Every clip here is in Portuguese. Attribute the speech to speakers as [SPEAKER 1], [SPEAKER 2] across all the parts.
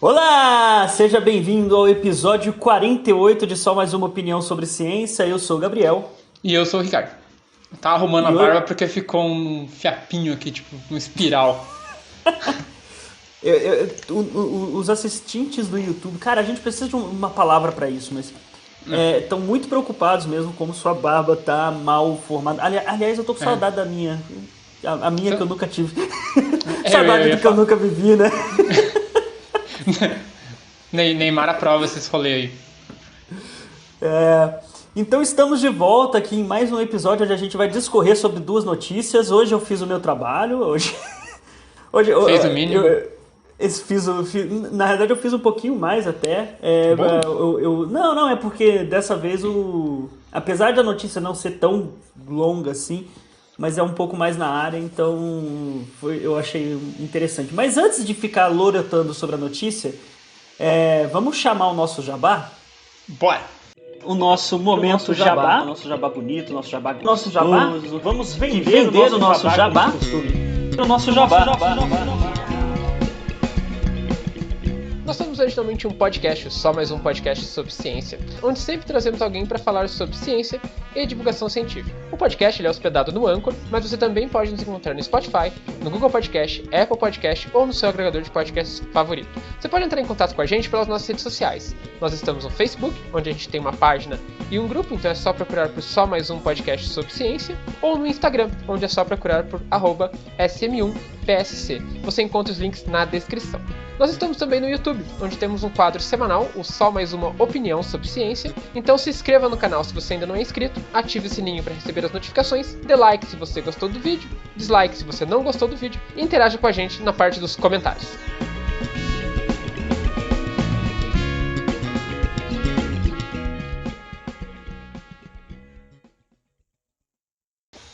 [SPEAKER 1] Olá! Seja bem-vindo ao episódio 48 de Só Mais Uma Opinião sobre Ciência. Eu sou o Gabriel.
[SPEAKER 2] E eu sou o Ricardo. Tá arrumando a barba porque ficou um fiapinho aqui, tipo, um espiral.
[SPEAKER 1] Os assistentes do YouTube, cara, a gente precisa de uma palavra pra isso, mas estão muito preocupados mesmo como sua barba tá mal formada. Aliás, eu tô com saudade da minha. A minha que eu nunca tive. Saudade do que eu nunca vivi, né?
[SPEAKER 2] Neymar aprova esses rolês aí.
[SPEAKER 1] Então estamos de volta aqui em mais um episódio onde a gente vai discorrer sobre duas notícias. Hoje eu fiz o meu trabalho. Hoje
[SPEAKER 2] Fez o mínimo?
[SPEAKER 1] Na verdade eu fiz um pouquinho mais até. Não, é porque dessa vez apesar da notícia não ser tão longa assim, mas é um pouco mais na área, então eu achei interessante. Mas antes de ficar lorotando sobre a notícia, vamos chamar o nosso jabá?
[SPEAKER 2] Bora!
[SPEAKER 1] O nosso momento jabá. O nosso jabá bonito, o nosso jabá gostoso. Vamos vender o nosso jabá. O nosso jabá.
[SPEAKER 2] Nós somos originalmente um podcast, só mais um podcast sobre ciência, onde sempre trazemos alguém para falar sobre ciência e divulgação científica. O podcast é hospedado no Anchor, mas você também pode nos encontrar no Spotify, no Google Podcast, Apple Podcast ou no seu agregador de podcasts favorito. Você pode entrar em contato com a gente pelas nossas redes sociais. Nós estamos no Facebook, onde a gente tem uma página e um grupo, então é só procurar por só mais um podcast sobre ciência, ou no Instagram, onde é só procurar por @sm1psc. Você encontra os links na descrição. Nós estamos também no YouTube, onde temos um quadro semanal, o Só Mais Uma Opinião sobre Ciência. Então se inscreva no canal se você ainda não é inscrito, ative o sininho para receber as notificações, dê like se você gostou do vídeo, dislike se você não gostou do vídeo e interaja com a gente na parte dos comentários.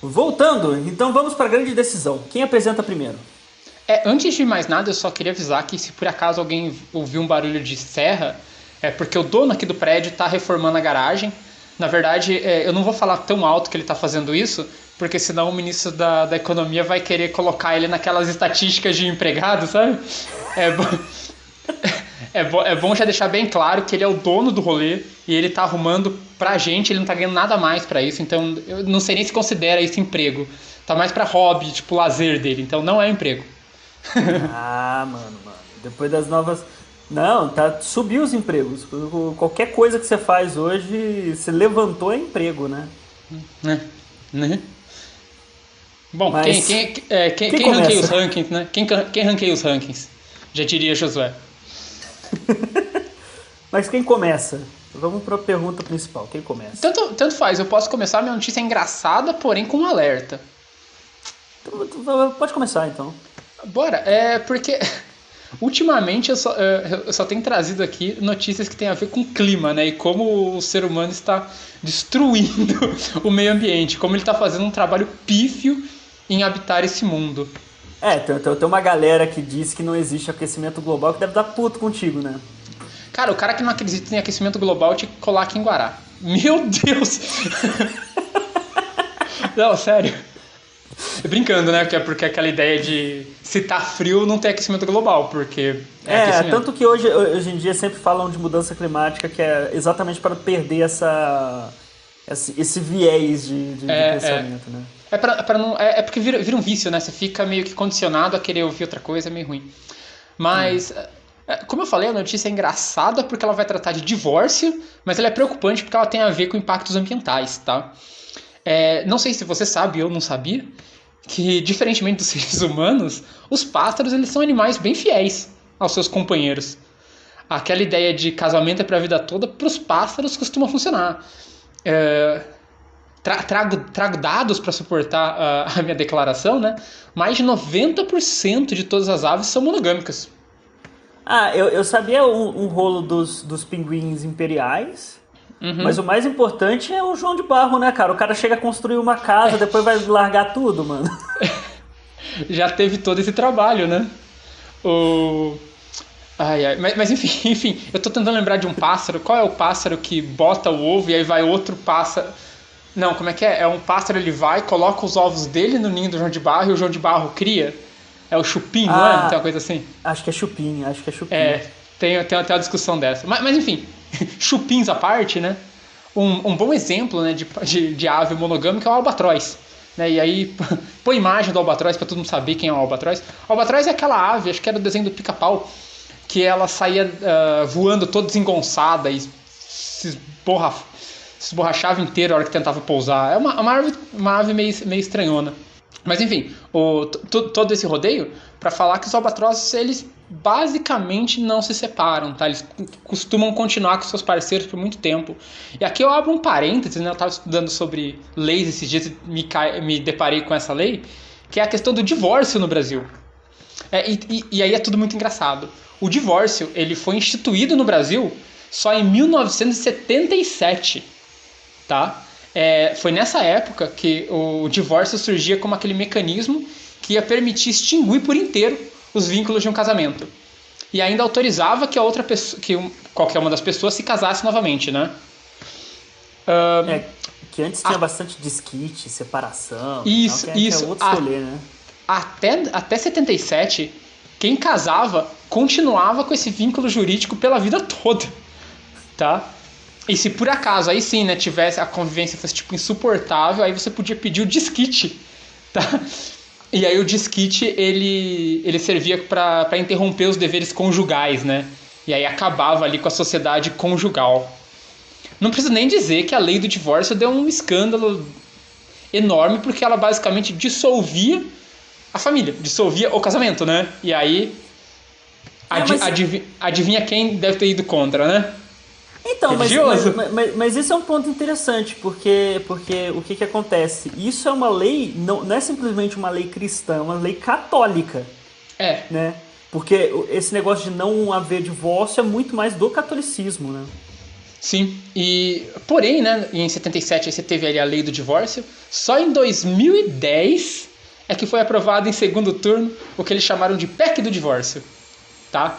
[SPEAKER 1] Voltando, então vamos para a grande decisão. Quem apresenta primeiro?
[SPEAKER 2] Antes de mais nada, eu só queria avisar que se por acaso alguém ouviu um barulho de serra, é porque o dono aqui do prédio está reformando a garagem. Na verdade, eu não vou falar tão alto que ele está fazendo isso, porque senão o ministro da Economia vai querer colocar ele naquelas estatísticas de empregado, sabe? É bom já deixar bem claro que ele é o dono do rolê e ele tá arrumando pra gente, ele não tá ganhando nada mais pra isso, então eu não sei nem se considera isso emprego. Tá mais pra hobby, tipo lazer dele, então não é emprego.
[SPEAKER 1] Mano, depois das novas... Não, subiu os empregos. Qualquer coisa que você faz hoje, você levantou é emprego, né?
[SPEAKER 2] Bom, mas... quem ranqueia os rankings, né? Quem ranqueia os rankings? Já diria Josué.
[SPEAKER 1] Mas quem começa? Vamos para a pergunta principal. Quem começa?
[SPEAKER 2] Tanto faz, eu posso começar. Minha notícia é engraçada, porém com um alerta.
[SPEAKER 1] Pode começar, então.
[SPEAKER 2] Bora, porque ultimamente eu só tenho trazido aqui notícias que tem a ver com clima, né? E como o ser humano está destruindo o meio ambiente, como ele está fazendo um trabalho pífio em habitar esse mundo.
[SPEAKER 1] Tem uma galera que diz que não existe aquecimento global que deve dar puto contigo, né?
[SPEAKER 2] Cara, o cara que não acredita em aquecimento global te colar aqui em Guará. Meu Deus! Não, sério. Brincando, né? Porque é aquela ideia de se tá frio não tem aquecimento global, porque
[SPEAKER 1] tanto que hoje em dia sempre falam de mudança climática, que é exatamente para perder esse viés de pensamento, né?
[SPEAKER 2] É porque vira um vício, né? Você fica meio que condicionado a querer ouvir outra coisa, é meio ruim. Mas, como eu falei, a notícia é engraçada porque ela vai tratar de divórcio, mas ela é preocupante porque ela tem a ver com impactos ambientais, tá? Não sei se você sabe, eu não sabia, que diferentemente dos seres humanos, os pássaros eles são animais bem fiéis aos seus companheiros. Aquela ideia de casamento é para a vida toda, para os pássaros costuma funcionar. Trago dados para suportar a minha declaração, né? Mais de 90% de todas as aves são monogâmicas.
[SPEAKER 1] Eu sabia um rolo dos pinguins imperiais. Uhum. Mas o mais importante é o João de Barro, né, cara? O cara chega a construir uma casa, depois vai largar tudo, mano.
[SPEAKER 2] Já teve todo esse trabalho, né? Mas enfim, eu tô tentando lembrar de um pássaro. Qual é o pássaro que bota o ovo e aí vai outro pássaro? Não, como é que é? É um pássaro, ele vai, coloca os ovos dele no ninho do João de Barro e o João de Barro cria. É o chupim, não é? Não tem uma coisa assim?
[SPEAKER 1] Acho que é chupim.
[SPEAKER 2] Tem até uma discussão dessa. Mas enfim, chupins à parte, né? Um bom exemplo, né, de ave monogâmica é o albatroz. Né? E aí, põe imagem do albatroz pra todo mundo saber quem é o albatroz. O albatroz é aquela ave, acho que era do desenho do Pica-Pau, que ela saía voando toda desengonçada e se esborrachava inteira a hora que tentava pousar. É uma ave meio estranhona. Mas enfim, todo esse rodeio para falar que os albatrozes, eles basicamente não se separam, tá? Eles costumam continuar com seus parceiros por muito tempo. E aqui eu abro um parênteses, né? Eu estava estudando sobre leis esses dias e me deparei com essa lei, que é a questão do divórcio no Brasil. E aí é tudo muito engraçado. O divórcio, ele foi instituído no Brasil só em 1977, tá? Foi nessa época que o divórcio surgia como aquele mecanismo que ia permitir extinguir por inteiro os vínculos de um casamento. E ainda autorizava que a outra pessoa, qualquer uma das pessoas se casasse novamente, né?
[SPEAKER 1] Que antes tinha bastante desquite, separação.
[SPEAKER 2] Isso.
[SPEAKER 1] É outro rolê, né?
[SPEAKER 2] Até 77, quem casava continuava com esse vínculo jurídico pela vida toda, tá? E se por acaso, aí sim, né, tivesse a convivência fosse tipo insuportável, aí você podia pedir o desquite, tá? E aí o desquite, ele servia para interromper os deveres conjugais, né? E aí acabava ali com a sociedade conjugal. Não preciso nem dizer que a lei do divórcio deu um escândalo enorme, porque ela basicamente dissolvia a família, dissolvia o casamento, né? E aí, adivinha quem deve ter ido contra, né?
[SPEAKER 1] Então, mas isso é um ponto interessante, porque o que acontece? Isso é uma lei, não é simplesmente uma lei cristã, é uma lei católica. Né? Porque esse negócio de não haver divórcio é muito mais do catolicismo, né?
[SPEAKER 2] Sim, porém, né, em 77 você teve ali a lei do divórcio, só em 2010 é que foi aprovado em segundo turno o que eles chamaram de PEC do divórcio, tá?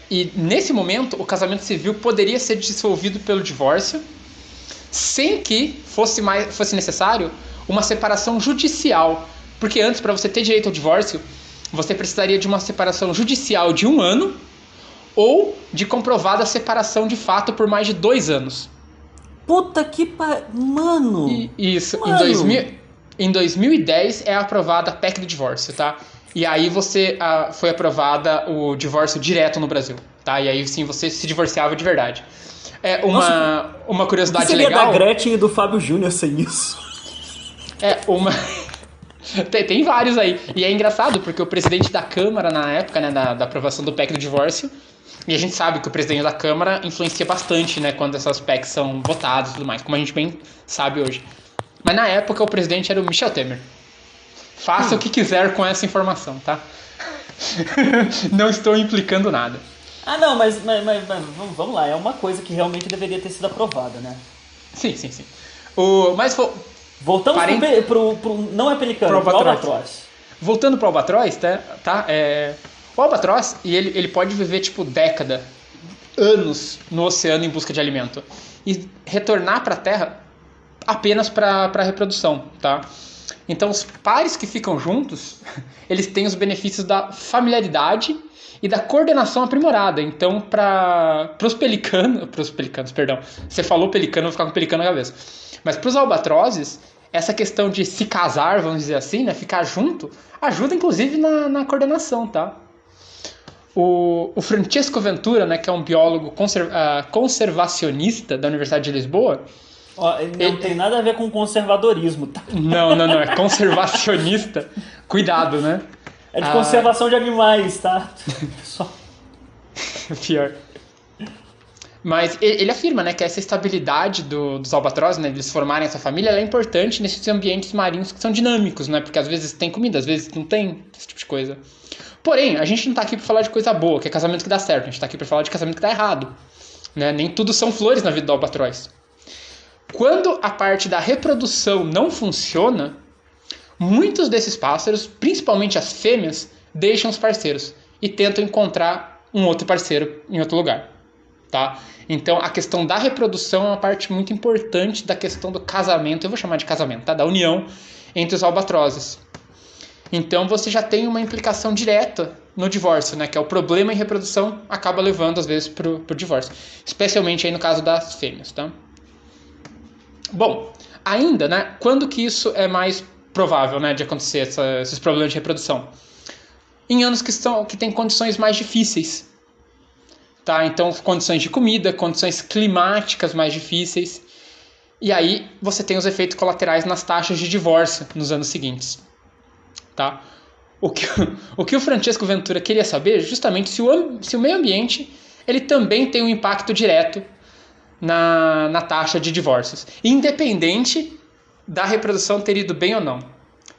[SPEAKER 2] E nesse momento o casamento civil poderia ser dissolvido pelo divórcio sem que fosse necessário uma separação judicial, porque antes, para você ter direito ao divórcio, você precisaria de uma separação judicial de 1 ano ou de comprovada separação de fato por mais de 2 anos.
[SPEAKER 1] Puta que Mano!
[SPEAKER 2] Isso,
[SPEAKER 1] mano.
[SPEAKER 2] Em 2010 é aprovada a PEC do divórcio, tá? E aí foi aprovada o divórcio direto no Brasil, tá? E aí sim você se divorciava de verdade. Uma curiosidade legal...
[SPEAKER 1] seria da Gretchen e do Fábio Júnior sem isso?
[SPEAKER 2] Tem vários aí. E é engraçado porque o presidente da Câmara na época, né, da aprovação do PEC do divórcio, e a gente sabe que o presidente da Câmara influencia bastante, né, quando essas PECs são votadas e tudo mais, como a gente bem sabe hoje. Mas na época o presidente era o Michel Temer. Faça o que quiser com essa informação, tá? Não estou implicando nada.
[SPEAKER 1] Não, mas vamos lá. É uma coisa que realmente deveria ter sido aprovada, né?
[SPEAKER 2] Sim.
[SPEAKER 1] Voltamos pro não é pelicano, pro albatroz.
[SPEAKER 2] Voltando pro albatroz, tá? O albatroz, ele pode viver tipo anos no oceano em busca de alimento e retornar para a Terra apenas para reprodução, tá? Então os pares que ficam juntos, eles têm os benefícios da familiaridade e da coordenação aprimorada. Então pros pelicanos, perdão. Você falou pelicano, eu vou ficar com pelicano na cabeça. Mas pros albatrozes, essa questão de se casar, vamos dizer assim, né, ficar junto, ajuda inclusive na coordenação, tá? O Francesco Ventura, né, que é um biólogo conservacionista da Universidade de Lisboa...
[SPEAKER 1] Não tem nada a ver com conservadorismo, tá?
[SPEAKER 2] Não, é conservacionista. Cuidado, né?
[SPEAKER 1] É de conservação de animais, tá? Pessoal.
[SPEAKER 2] Pior. Mas ele afirma, né, que essa estabilidade dos albatrozes, né, eles formarem essa família, ela é importante nesses ambientes marinhos que são dinâmicos, né? Porque às vezes tem comida, às vezes não tem, esse tipo de coisa. Porém, a gente não tá aqui pra falar de coisa boa, que é casamento que dá certo. A gente tá aqui pra falar de casamento que dá errado. Né? Nem tudo são flores na vida do albatroz. Quando a parte da reprodução não funciona, muitos desses pássaros, principalmente as fêmeas, deixam os parceiros e tentam encontrar um outro parceiro em outro lugar, tá? Então, a questão da reprodução é uma parte muito importante da questão do casamento, eu vou chamar de casamento, tá? Da união entre os albatrozes. Então, você já tem uma implicação direta no divórcio, né? Que é o problema em reprodução acaba levando, às vezes, pro divórcio. Especialmente aí no caso das fêmeas, tá? Bom, ainda, né? Quando que isso é mais provável, né? De acontecer esses problemas de reprodução? Em anos que tem condições mais difíceis. Tá? Então, condições de comida, condições climáticas mais difíceis. E aí, você tem os efeitos colaterais nas taxas de divórcio nos anos seguintes. Tá? O que o Francesco Ventura queria saber, justamente, se o meio ambiente ele também tem um impacto direto na taxa de divórcios. Independente da reprodução ter ido bem ou não.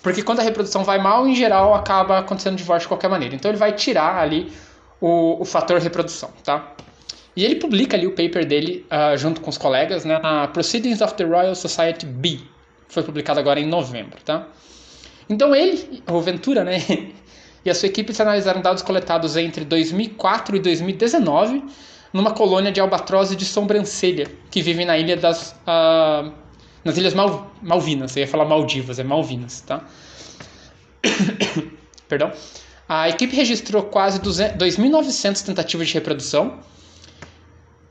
[SPEAKER 2] Porque quando a reprodução vai mal, em geral, acaba acontecendo divórcio de qualquer maneira. Então, ele vai tirar ali o fator reprodução, tá? E ele publica ali o paper dele junto com os colegas, né, na Proceedings of the Royal Society B. Foi publicado agora em novembro, tá? Então ele, o Ventura, né, e a sua equipe analisaram dados coletados entre 2004 e 2019 numa colônia de albatroz de sobrancelha que vivem na ilha nas Ilhas Malvinas. Eu ia falar Maldivas, é Malvinas, tá? Perdão. A equipe registrou quase 2.900 tentativas de reprodução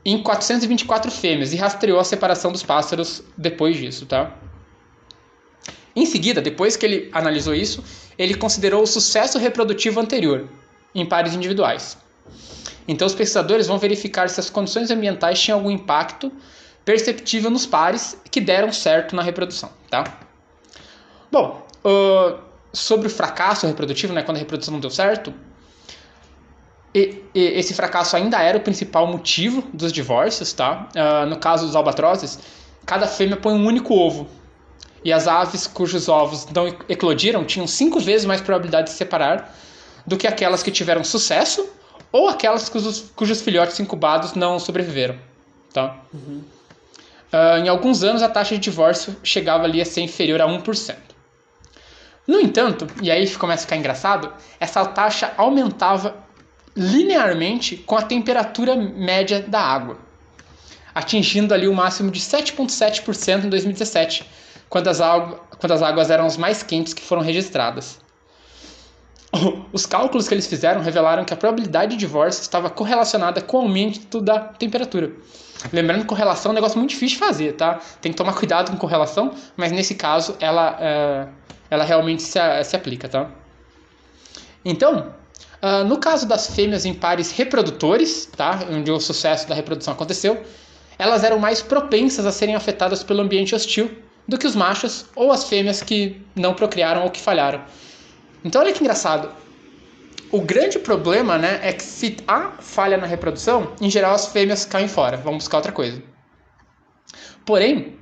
[SPEAKER 2] em 424 fêmeas e rastreou a separação dos pássaros depois disso, tá? Em seguida, depois que ele analisou isso, ele considerou o sucesso reprodutivo anterior em pares individuais. Então, os pesquisadores vão verificar se as condições ambientais tinham algum impacto perceptível nos pares que deram certo na reprodução, tá? Bom, sobre o fracasso reprodutivo, né, quando a reprodução não deu certo, esse fracasso ainda era o principal motivo dos divórcios, tá? No caso dos albatrozes, cada fêmea põe um único ovo. E as aves cujos ovos não eclodiram tinham 5 vezes mais probabilidade de se separar do que aquelas que tiveram sucesso ou aquelas cujos filhotes incubados não sobreviveram, tá? Uhum. Em alguns anos, a taxa de divórcio chegava ali a ser inferior a 1%. No entanto, e aí começa a ficar engraçado, essa taxa aumentava linearmente com a temperatura média da água, atingindo ali o máximo de 7,7% em 2017, quando as águas eram as mais quentes que foram registradas. Os cálculos que eles fizeram revelaram que a probabilidade de divórcio estava correlacionada com o aumento da temperatura. Lembrando que correlação é um negócio muito difícil de fazer, tá? Tem que tomar cuidado com correlação, mas nesse caso ela realmente se aplica, tá? Então, no caso das fêmeas em pares reprodutores, tá? Onde o sucesso da reprodução aconteceu, elas eram mais propensas a serem afetadas pelo ambiente hostil do que os machos ou as fêmeas que não procriaram ou que falharam. Então, olha que engraçado. O grande problema, né, é que se há falha na reprodução, em geral as fêmeas caem fora, vão buscar outra coisa. Porém,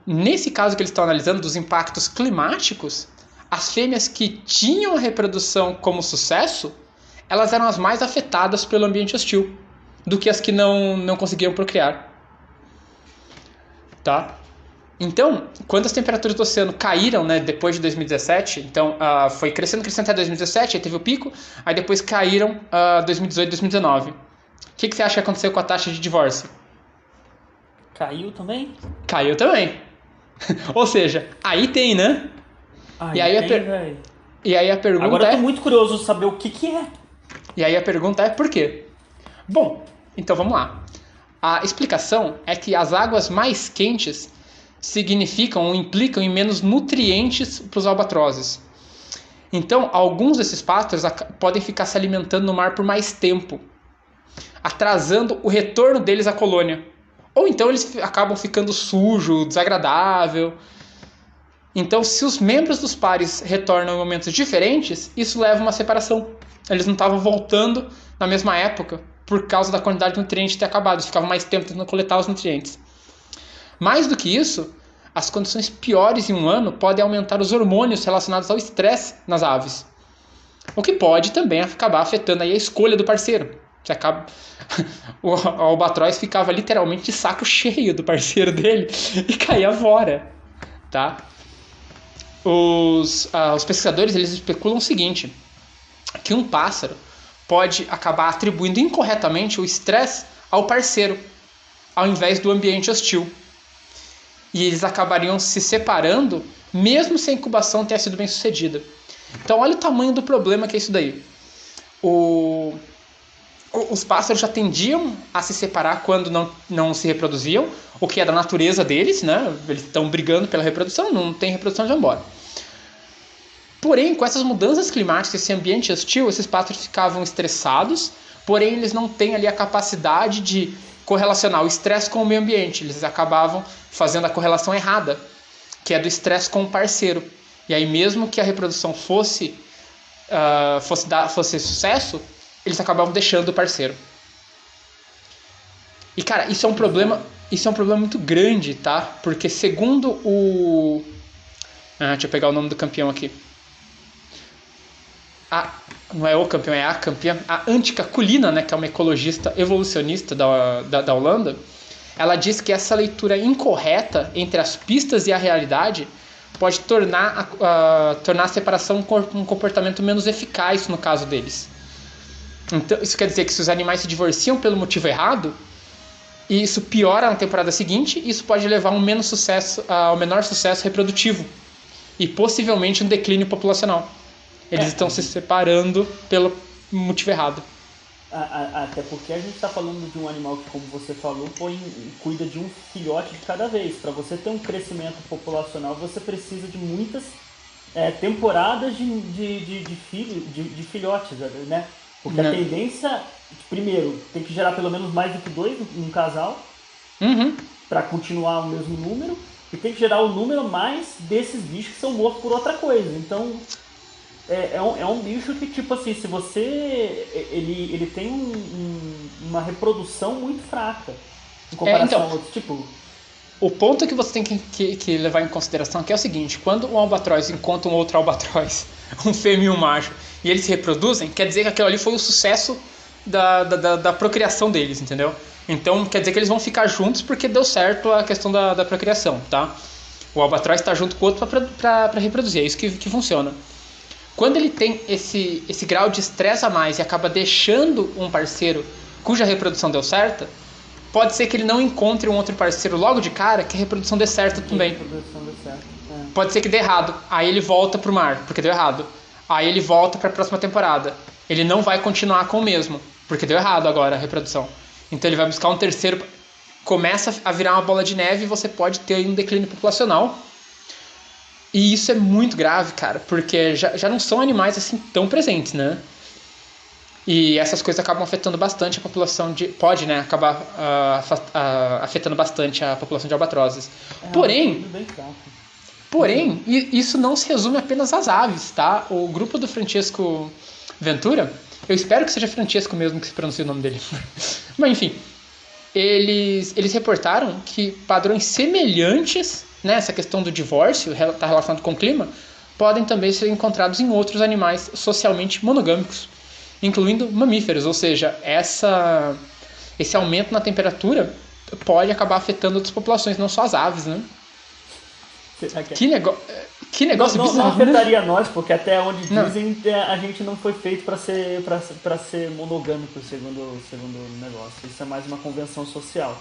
[SPEAKER 2] nesse caso que eles estão analisando dos impactos climáticos, as fêmeas que tinham a reprodução como sucesso, elas eram as mais afetadas pelo ambiente hostil do que as que não conseguiam procriar. Tá? Então, quando as temperaturas do oceano caíram, né, depois de 2017, então foi crescendo até 2017, aí teve o pico, aí depois caíram 2018 e 2019. O que você acha que aconteceu com a taxa de divórcio?
[SPEAKER 1] Caiu também?
[SPEAKER 2] Caiu também. Ou seja, aí tem, né?
[SPEAKER 1] Aí tem,
[SPEAKER 2] e aí a pergunta
[SPEAKER 1] Agora eu tô muito curioso de saber o que é.
[SPEAKER 2] E aí a pergunta é por quê? Bom, então vamos lá. A explicação é que as águas mais quentes significam ou implicam em menos nutrientes para os albatrozes. Então, alguns desses pássaros podem ficar se alimentando no mar por mais tempo, atrasando o retorno deles à colônia. Ou então eles acabam ficando sujo, desagradável. Então, se os membros dos pares retornam em momentos diferentes, isso leva a uma separação. Eles não estavam voltando na mesma época por causa da quantidade de nutrientes ter acabado. Eles ficavam mais tempo tentando coletar os nutrientes. Mais do que isso, as condições piores em um ano podem aumentar os hormônios relacionados ao estresse nas aves. O que pode também acabar afetando aí a escolha do parceiro. O albatroz ficava literalmente de saco cheio do parceiro dele e caía fora. Tá? Os pesquisadores eles especulam o seguinte, que um pássaro pode acabar atribuindo incorretamente o estresse ao parceiro, ao invés do ambiente hostil. E eles acabariam se separando, mesmo se a incubação tenha sido bem sucedida. Então olha o tamanho do problema que é isso daí. Os pássaros já tendiam a se separar quando não se reproduziam, o que é da natureza deles, né? Eles estão brigando pela reprodução, não tem reprodução, já embora. Porém, com essas mudanças climáticas, esse ambiente hostil, esses pássaros ficavam estressados, porém eles não têm ali a capacidade de correlacionar o estresse com o meio ambiente. Eles acabavam fazendo a correlação errada, que é do estresse com o parceiro. E aí, mesmo que a reprodução fosse sucesso, eles acabavam deixando o parceiro. E, cara, isso é um problema muito grande, tá? Porque segundo o... deixa eu pegar o nome do campeão aqui. Não é o campeão, é a campeã. A Antica Kulina, né, que é uma ecologista evolucionista da Holanda, ela diz que essa leitura incorreta entre as pistas e a realidade pode tornar a separação um comportamento menos eficaz no caso deles. Então, isso quer dizer que se os animais se divorciam pelo motivo errado, e isso piora na temporada seguinte, isso pode levar a um menor sucesso reprodutivo e possivelmente um declínio populacional. Eles estão se separando pelo motivo errado.
[SPEAKER 1] Até porque a gente está falando de um animal que, como você falou, cuida de um filhote de cada vez. Para você ter um crescimento populacional, você precisa de muitas temporadas de filhotes, né? Porque a tendência, primeiro, tem que gerar pelo menos mais do que 2 num casal, para continuar o mesmo número, e tem que gerar o número mais desses bichos que são mortos por outra coisa. Então, é um bicho que, tipo assim, se você... Ele tem uma reprodução muito fraca em comparação a outros. Tipo...
[SPEAKER 2] O ponto que você tem que levar em consideração aqui é o seguinte: quando um albatroz encontra um outro albatroz, um fêmea e um macho, e eles se reproduzem, quer dizer que aquilo ali foi o sucesso da procriação deles, entendeu? Então quer dizer que eles vão ficar juntos porque deu certo a questão da procriação, tá? O albatroz está junto com o outro para reproduzir, é isso que funciona. Quando ele tem esse grau de estresse a mais e acaba deixando um parceiro cuja reprodução deu certa, pode ser que ele não encontre um outro parceiro logo de cara que a reprodução dê certo também. Pode ser que dê errado. Aí ele volta pro mar, porque deu errado. Aí ele volta para a próxima temporada. Ele não vai continuar com o mesmo, porque deu errado agora a reprodução. Então ele vai buscar um terceiro. Começa a virar uma bola de neve e você pode ter aí um declínio populacional. E isso é muito grave, cara, porque já não são animais assim tão presentes, né? E essas coisas acabam afetando bastante a população de... Pode, né? Acabar afetando bastante a população de albatrozes. Porém, isso não se resume apenas às aves, tá? O grupo do Francesco Ventura, eu espero que seja Francesco mesmo que se pronuncie o nome dele. Mas enfim, eles reportaram que padrões semelhantes, né, essa questão do divórcio, está relacionado com o clima, podem também ser encontrados em outros animais socialmente monogâmicos, incluindo mamíferos, ou seja, esse aumento na temperatura pode acabar afetando outras populações, não só as aves, né? Que negócio bizarro.
[SPEAKER 1] Não afetaria nós, porque até onde dizem a gente não foi feito para ser monogâmico, segundo o negócio. Isso é mais uma convenção social.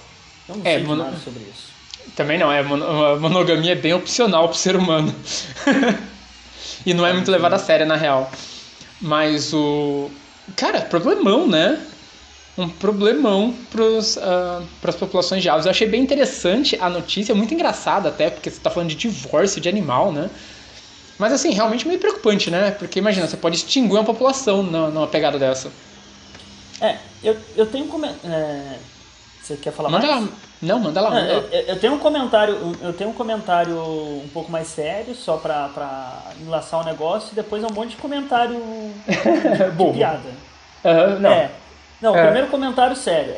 [SPEAKER 1] Eu não sei nada sobre isso.
[SPEAKER 2] Também não, a monogamia é bem opcional pro ser humano. E não é muito levado a sério, na real. Mas cara, problemão, né? Um problemão para as populações de aves. Eu achei bem interessante a notícia, muito engraçada até, porque você está falando de divórcio de animal, né? Mas assim, realmente meio preocupante, né? Porque imagina, você pode extinguir uma população numa pegada dessa.
[SPEAKER 1] Eu tenho você quer falar mais?
[SPEAKER 2] Não, manda lá.
[SPEAKER 1] Eu tenho um comentário um pouco mais sério, só para enlaçar o negócio, e depois um monte de comentário de piada. O primeiro comentário sério.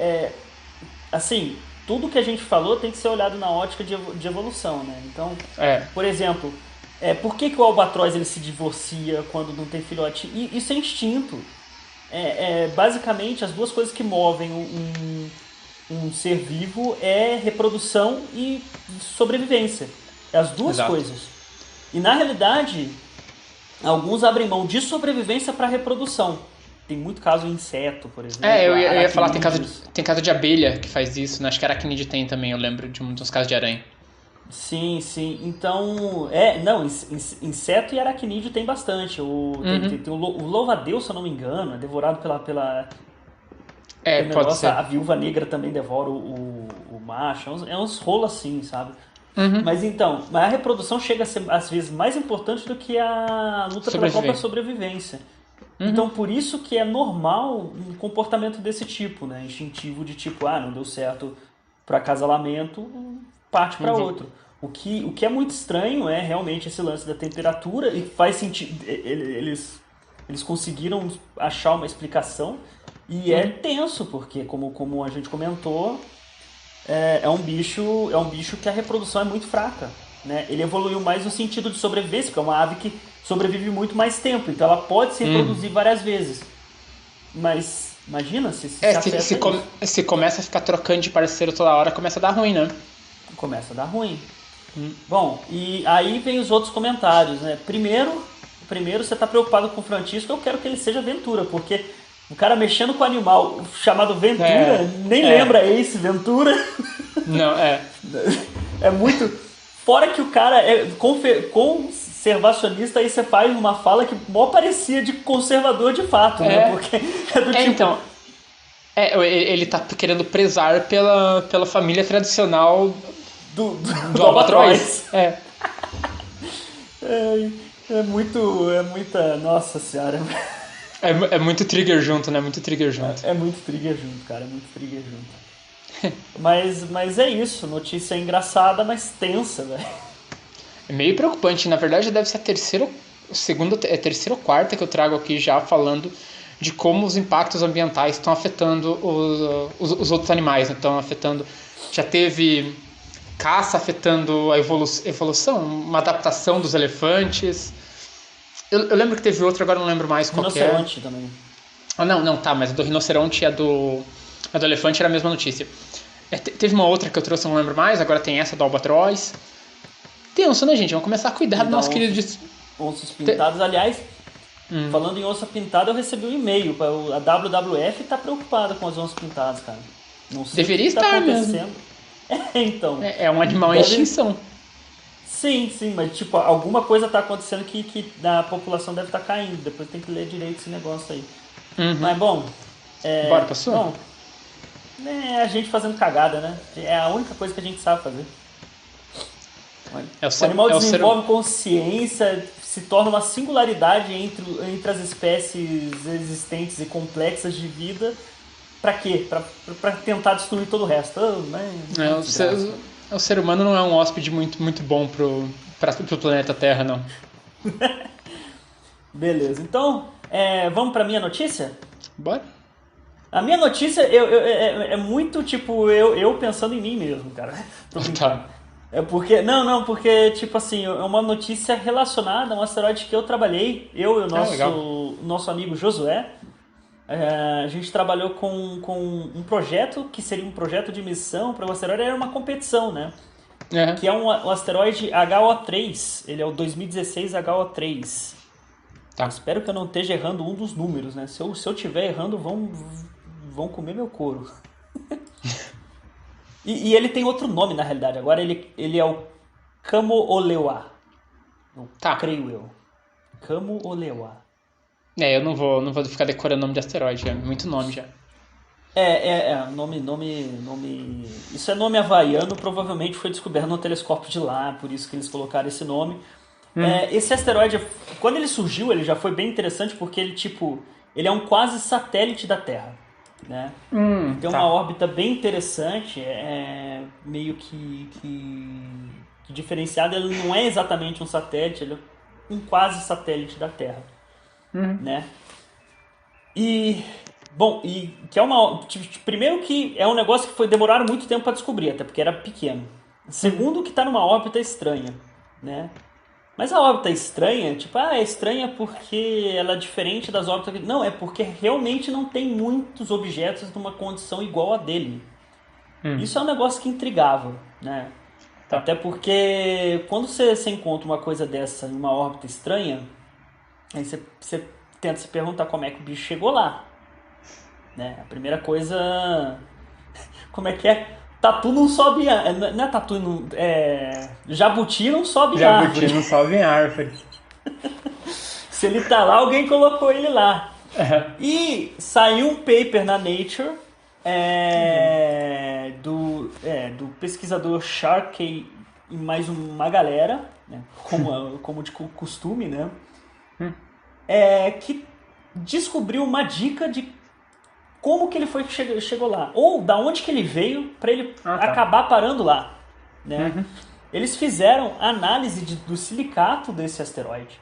[SPEAKER 1] Assim, tudo que a gente falou tem que ser olhado na ótica de evolução, né? Então, por exemplo, por que o albatroz ele se divorcia quando não tem filhote? E isso é instinto. Basicamente, as duas coisas que movem um ser vivo é reprodução e sobrevivência. É as duas coisas. E na realidade, alguns abrem mão de sobrevivência para reprodução. tem muito caso em inseto, por exemplo.
[SPEAKER 2] Eu ia falar,
[SPEAKER 1] aracnídeos.
[SPEAKER 2] tem caso de abelha que faz isso, né? Acho que aracnídeo tem também, eu lembro de uns casos de aranha.
[SPEAKER 1] Sim, sim. Então, não, inseto e aracnídeo tem bastante. Tem o louva-a-Deus, se eu não me engano, é devorado pelo
[SPEAKER 2] Pode
[SPEAKER 1] negócio.
[SPEAKER 2] ser.
[SPEAKER 1] A viúva negra também devora o macho. É uns rolos assim, sabe? Mas então, a reprodução chega a ser, às vezes, mais importante do que a luta pela própria sobrevivência. Então, por isso que é normal um comportamento desse tipo, né? Instintivo de tipo, não deu certo para acasalamento, parte para outro. O que é muito estranho é realmente esse lance da temperatura e faz sentido. Eles conseguiram achar uma explicação e é tenso, porque como a gente comentou, é um bicho que a reprodução é muito fraca, né? Ele evoluiu mais no sentido de sobrevivência, porque é uma ave que sobrevive muito mais tempo, então ela pode se reproduzir várias vezes. Mas imagina
[SPEAKER 2] se começa a ficar trocando de parceiro toda hora, começa a dar ruim, né?
[SPEAKER 1] Começa a dar ruim. Bom, e aí vem os outros comentários, né? Primeiro você tá preocupado com o Francisco, eu quero que ele seja Ventura, porque o cara mexendo com o animal chamado Ventura, lembra Ace Ventura.
[SPEAKER 2] Não,
[SPEAKER 1] É muito... Fora que o cara é conservacionista, aí você faz uma fala que mó parecia de conservador de fato, né? Porque é do tipo...
[SPEAKER 2] Então, ele tá querendo prezar pela família tradicional do Albatroz.
[SPEAKER 1] É muita... Nossa senhora.
[SPEAKER 2] É muito trigger junto, né? Muito trigger junto.
[SPEAKER 1] É muito trigger junto, cara. É muito trigger junto. Mas é isso. Notícia engraçada, mas tensa, velho.
[SPEAKER 2] É meio preocupante. Na verdade, deve ser a terceira ou quarta que eu trago aqui já falando de como os impactos ambientais estão afetando os outros animais. Né? Estão afetando... Já teve caça afetando a evolução, uma adaptação dos elefantes. Eu lembro que teve outro, agora não lembro mais qual que é.
[SPEAKER 1] Rinoceronte também.
[SPEAKER 2] Não, tá, mas a do rinoceronte e a do elefante era a mesma notícia. Teve uma outra que eu trouxe, eu não lembro mais, agora tem essa do albatroz. Tenso, né, gente? Vamos começar a cuidar do nosso querido...
[SPEAKER 1] Onças pintadas, aliás, falando em onça pintada, eu recebi um e-mail. A WWF tá preocupada com as onças pintadas, cara. Não sei
[SPEAKER 2] Deveria
[SPEAKER 1] o que tá
[SPEAKER 2] estar
[SPEAKER 1] acontecendo.
[SPEAKER 2] mesmo.
[SPEAKER 1] Então.
[SPEAKER 2] É um animal em extinção.
[SPEAKER 1] Sim, mas tipo, alguma coisa tá acontecendo que a população deve estar caindo. Depois tem que ler direito esse negócio aí. Mas bom...
[SPEAKER 2] Bora pra sua?
[SPEAKER 1] Bom, a gente fazendo cagada, né? É a única coisa que a gente sabe fazer. O animal desenvolve consciência, se torna uma singularidade entre as espécies existentes e complexas de vida. Pra quê? Pra tentar destruir todo o resto.
[SPEAKER 2] O ser humano não é um hóspede muito, muito bom pro planeta Terra, não.
[SPEAKER 1] Beleza, então vamos pra minha notícia?
[SPEAKER 2] Bora.
[SPEAKER 1] A minha notícia é muito tipo eu pensando em mim mesmo, cara.
[SPEAKER 2] Tá.
[SPEAKER 1] Porque, tipo assim, é uma notícia relacionada a um asteroide que eu trabalhei, eu e o nosso amigo Josué. A gente trabalhou com um projeto que seria um projeto de missão para o asteroide, era uma competição, né? Que é um asteroide HO3, ele é o 2016 HO3.
[SPEAKER 2] Tá.
[SPEAKER 1] Espero que eu não esteja errando um dos números, né? Se eu estiver errando, vão comer meu couro. E ele tem outro nome, na realidade. Agora ele é o Kamo'olewa.
[SPEAKER 2] Tá.
[SPEAKER 1] Creio eu. Kamo'olewa.
[SPEAKER 2] Eu não vou ficar decorando nome de asteroide, é muito nome já.
[SPEAKER 1] Nome... Isso é nome havaiano, provavelmente foi descoberto no telescópio de lá, por isso que eles colocaram esse nome. Esse asteroide, quando ele surgiu, ele já foi bem interessante porque ele é um quase satélite da Terra. Né? Tem uma órbita bem interessante, meio que diferenciada. Ele não é exatamente um satélite, ele é um quase satélite da Terra, né? E que é primeiro que é um negócio que demoraram muito tempo para descobrir, até porque era pequeno. Segundo, que está numa órbita estranha, né? Mas a órbita estranha, é estranha porque ela é diferente das órbitas... Não, é porque realmente não tem muitos objetos numa condição igual a dele. Isso é um negócio que intrigava, né? Tá. Até porque quando você encontra uma coisa dessa em uma órbita estranha, aí você tenta se perguntar como é que o bicho chegou lá. Né? A primeira coisa... Como é que é? Tatu não sobe... Não é tatu... Não, jabuti não sobe em árvore.
[SPEAKER 2] Jabuti não sobe em árvore.
[SPEAKER 1] Se ele tá lá, alguém colocou ele lá. E saiu um paper na Nature do pesquisador Sharkey e mais uma galera, né, como de costume, né, que descobriu uma dica de como que ele foi que chegou lá, ou da onde que ele veio para ele acabar parando lá. Né? Eles fizeram análise do silicato desse asteroide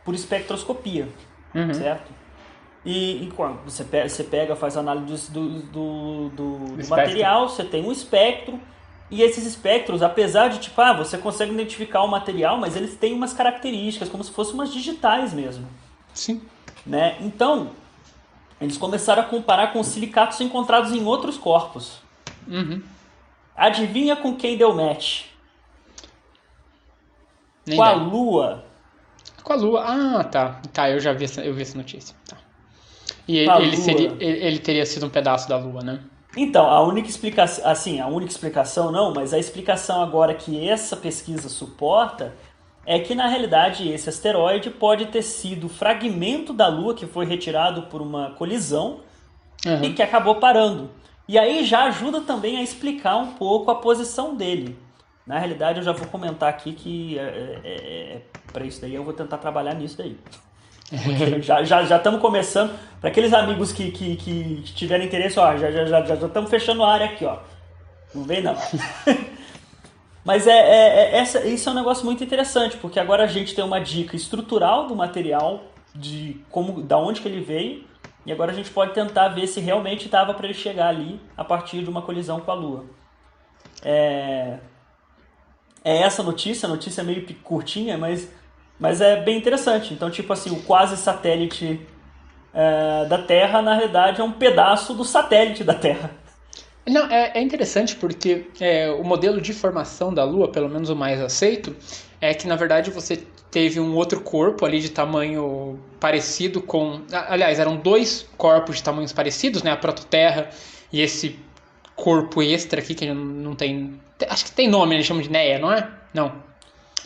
[SPEAKER 1] por espectroscopia, certo? E quando você pega, faz análise do material, você tem um espectro, e esses espectros, apesar de, tipo, você consegue identificar o material, mas eles têm umas características, como se fossem umas digitais mesmo.
[SPEAKER 2] Sim.
[SPEAKER 1] Né? Então, eles começaram a comparar com os silicatos encontrados em outros corpos. Adivinha com quem deu match? Com a Lua.
[SPEAKER 2] Com a Lua. Ah, tá. Tá, eu vi essa notícia. Tá. E ele teria sido um pedaço da Lua, né?
[SPEAKER 1] Então, a única explicação não, mas a explicação agora que essa pesquisa suporta é que, na realidade, esse asteroide pode ter sido fragmento da Lua que foi retirado por uma colisão e que acabou parando. E aí já ajuda também a explicar um pouco a posição dele. Na realidade, eu já vou comentar aqui que para isso daí eu vou tentar trabalhar nisso daí. Já estamos começando. Para aqueles amigos que tiverem interesse, já estamos fechando a área aqui, ó. Não vem não. Mas isso é um negócio muito interessante, porque agora a gente tem uma dica estrutural do material, da onde que ele veio, e agora a gente pode tentar ver se realmente dava para ele chegar ali a partir de uma colisão com a Lua. Essa notícia, a notícia é meio curtinha, mas é bem interessante. Então, tipo assim, o quase satélite da Terra, na realidade, é um pedaço do satélite da Terra.
[SPEAKER 2] Não, é interessante porque o modelo de formação da Lua, pelo menos o mais aceito, é que, na verdade, você teve um outro corpo ali de tamanho parecido com... Aliás, eram dois corpos de tamanhos parecidos, né? A prototerra e esse corpo extra aqui, que não tem... Acho que tem nome, eles chamam de Neia, não é? Não.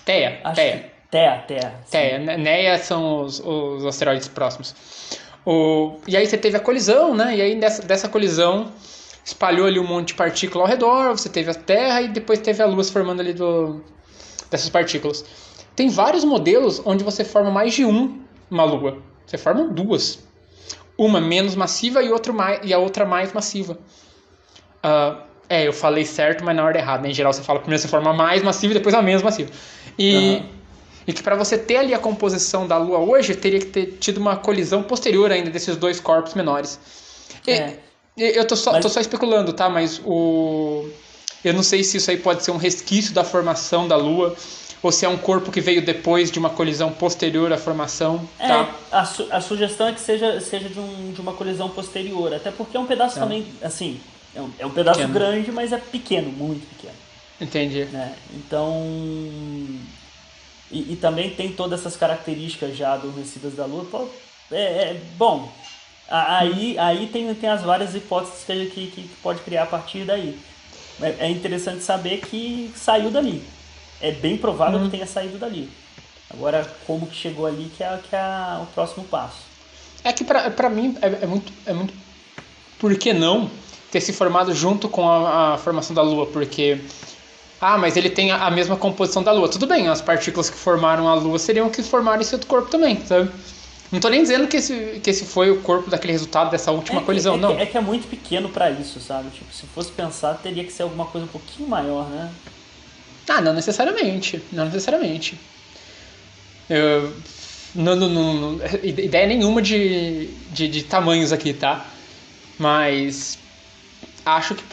[SPEAKER 2] Teia. Teia. Neia são os asteroides próximos. E aí você teve a colisão, né? E aí dessa colisão espalhou ali um monte de partícula ao redor, você teve a Terra e depois teve a Lua se formando ali dessas partículas. Tem vários modelos onde você forma mais de uma Lua. Você forma duas. Uma menos massiva e a outra mais massiva. Eu falei certo, mas na ordem errada, né? Em geral você fala primeiro você forma a mais massiva e depois a menos massiva. E que para você ter ali a composição da Lua hoje, teria que ter tido uma colisão posterior ainda desses dois corpos menores. Eu tô só especulando, tá? Mas eu não sei se isso aí pode ser um resquício da formação da Lua ou se é um corpo que veio depois de uma colisão posterior à formação. Tá?
[SPEAKER 1] A sugestão é que seja de uma colisão posterior, até porque é um pedaço também, assim, é um pedaço pequeno. Grande, mas é pequeno, muito pequeno.
[SPEAKER 2] Entendi.
[SPEAKER 1] Né? Então... E também tem todas essas características já adormecidas da Lua. Bom... Aí tem as várias hipóteses que pode criar a partir daí. É interessante saber que saiu dali. É bem provável que tenha saído dali. Agora, como que chegou ali que é o próximo passo.
[SPEAKER 2] É que pra mim é muito... Por que não ter se formado junto com a formação da Lua? Porque... mas ele tem a mesma composição da Lua. Tudo bem, as partículas que formaram a Lua seriam que formaram esse outro corpo também, sabe? Não tô nem dizendo que esse foi o corpo daquele resultado dessa última colisão, não.
[SPEAKER 1] É que é muito pequeno pra isso, sabe? Tipo, se fosse pensar, teria que ser alguma coisa um pouquinho maior, né?
[SPEAKER 2] Não necessariamente. Não necessariamente. Não, ideia nenhuma de tamanhos aqui, tá? Mas acho que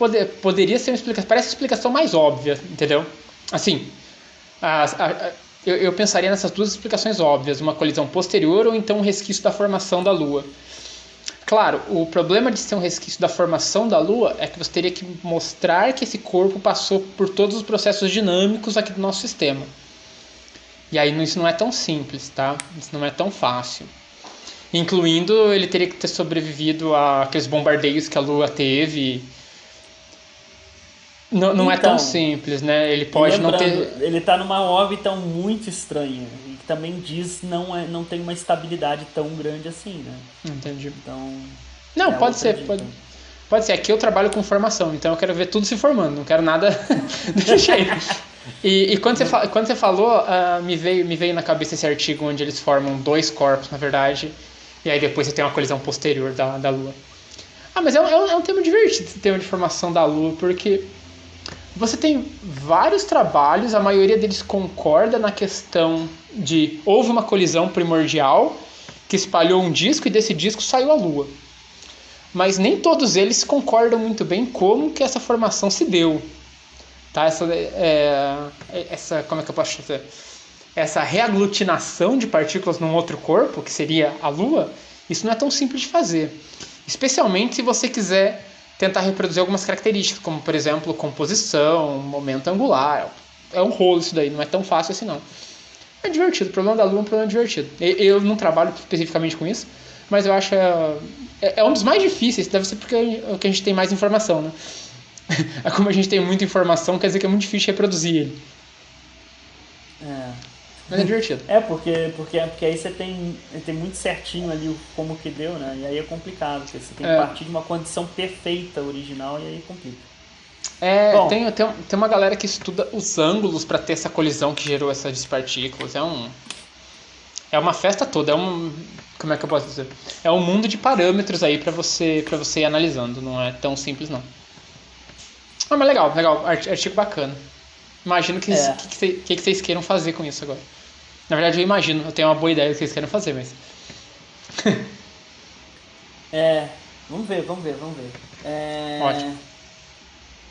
[SPEAKER 2] poderia ser uma explicação. Parece a explicação mais óbvia, entendeu? Assim, eu pensaria nessas duas explicações óbvias, uma colisão posterior ou então um resquício da formação da Lua. Claro, o problema de ser um resquício da formação da Lua é que você teria que mostrar que esse corpo passou por todos os processos dinâmicos aqui do nosso sistema. E aí isso não é tão simples, tá? Isso não é tão fácil. Incluindo ele teria que ter sobrevivido àqueles bombardeios que a Lua teve. Não é tão simples, né? Ele pode não ter...
[SPEAKER 1] Ele tá numa órbita muito estranha. E que também diz não tem uma estabilidade tão grande assim, né?
[SPEAKER 2] Entendi.
[SPEAKER 1] Então...
[SPEAKER 2] Não, pode ser. Pode ser. Aqui eu trabalho com formação, então eu quero ver tudo se formando. Não quero nada do jeito. E quando você falou, me veio na cabeça esse artigo onde eles formam 2 corpos, na verdade. E aí depois você tem uma colisão posterior da Lua. Mas é um tema divertido, esse tema de formação da Lua, porque... Você tem vários trabalhos, a maioria deles concorda na questão de houve uma colisão primordial que espalhou um disco e desse disco saiu a Lua. Mas nem todos eles concordam muito bem como que essa formação se deu. Tá? Como é que eu posso dizer? Essa reaglutinação de partículas num outro corpo, que seria a Lua, isso não é tão simples de fazer. Especialmente se você quiser tentar reproduzir algumas características, como, por exemplo, composição, momento angular. É um rolo isso daí, não é tão fácil assim, não. É divertido, o problema da Lua é um problema divertido. Eu não trabalho especificamente com isso, mas eu acho é um dos mais difíceis, deve ser porque é o que a gente tem mais informação, né? Como a gente tem muita informação, quer dizer que é muito difícil reproduzir ele. Mas é divertido.
[SPEAKER 1] Porque aí você tem muito certinho ali como que deu, né? E aí é complicado, porque você tem que partir de uma condição perfeita original e aí complica.
[SPEAKER 2] Bom, tem uma galera que estuda os ângulos para ter essa colisão que gerou essas partículas. É uma festa toda, como é que eu posso dizer? É um mundo de parâmetros aí para você ir analisando, não é tão simples não. Mas legal, artigo bacana. Imagino que vocês queiram fazer com isso agora. Na verdade, eu imagino, eu tenho uma boa ideia do que vocês querem fazer, mas...
[SPEAKER 1] Vamos ver.
[SPEAKER 2] Ótimo.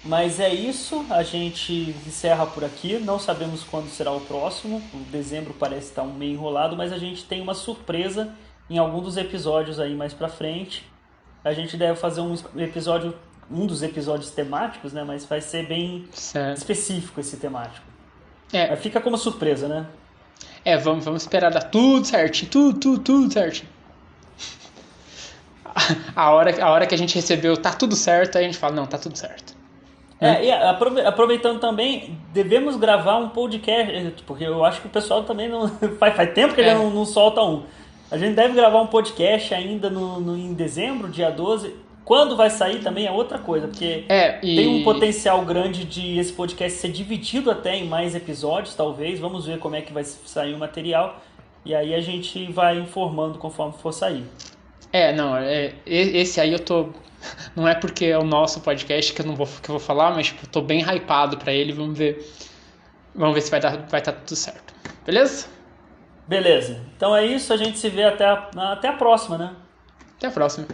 [SPEAKER 1] Mas é isso, a gente encerra por aqui. Não sabemos quando será o próximo. O dezembro parece estar meio enrolado, mas a gente tem uma surpresa em algum dos episódios aí mais pra frente. A gente deve fazer um dos episódios temáticos, né? Mas vai ser bem específico esse temático. Fica como surpresa, né?
[SPEAKER 2] Vamos esperar dar tudo certinho, tudo certinho. A hora que a gente recebeu tá tudo certo, aí a gente fala, não, tá tudo certo.
[SPEAKER 1] E aproveitando também, devemos gravar um podcast, porque eu acho que o pessoal também não... Faz tempo que ele não solta um. A gente deve gravar um podcast ainda em dezembro, dia 12. Quando vai sair também é outra coisa, porque tem um potencial grande de esse podcast ser dividido até em mais episódios, talvez. Vamos ver como é que vai sair o material. E aí a gente vai informando conforme for sair.
[SPEAKER 2] Esse aí eu tô... Não é porque é o nosso podcast que eu vou falar, mas tipo, eu tô bem hypado pra ele. Vamos ver se vai estar tudo certo. Beleza?
[SPEAKER 1] Beleza. Então é isso, a gente se vê até a próxima, né?
[SPEAKER 2] Até a próxima.